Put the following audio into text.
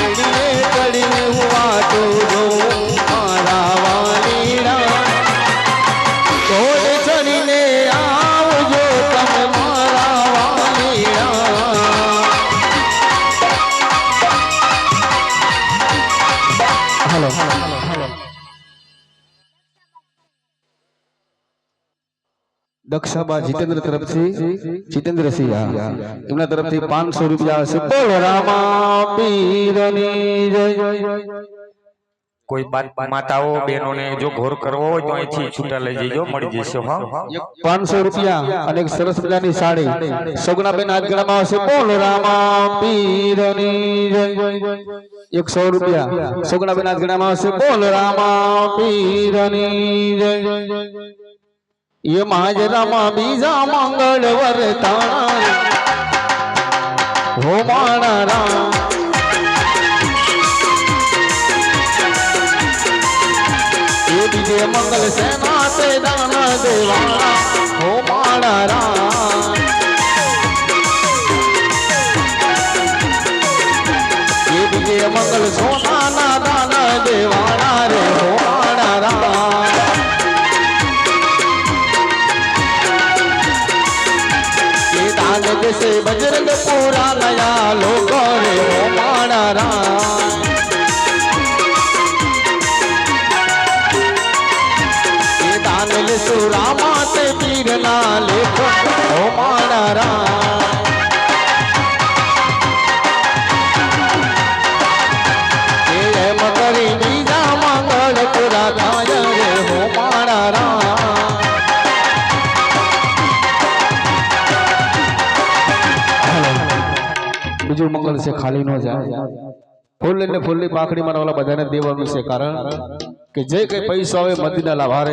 પડીને હુવા તો જો મારા વાલીડા કોડ ચડીને આવજો તમે મારા વાલીડા हेलो दक्षाबा जितेंद्र तरफ से जितेंद्र सिंह इमना तरफ से 500 रुपया से बोल रामा पीरनी जय कोई बात माताओं बहनों ने जो घोर करवो હોય તો અહીંથી છૂટા લઈ જજો મળી જશે હા 500 રૂપિયા અને એક સરસ મજાની સાડી સગુણાબેન હાથ ગળામાં આવશે બોલ રામા પીરની જય 100 રૂપિયા સગુણાબેન હાથ ગળામાં આવશે બોલ રામા પીરની જય ये महाजरामा बीजा मंगल वरताना हो माना राम ये बीजे मंगल सेना से दाना देवाना हो माना राम ये बीजे मंगल सोना ना दाना देवाना रे हो माना राम जैसे बजरंग पूरा नया लोगो रे हो माना राम ये दान ले सुरामा ते पीर ना लेखो हो माना राम ये मकरी बीजा मंगल पूरा गाय रे हो माना राम બીજું મંગલ છે ખાલી ન જાય ફૂલ એટલે ફૂલની પાખડી મારવાલા બધાને દેવાનું છે કારણ કે જે કઈ પૈસા આવે મદીના લાભારે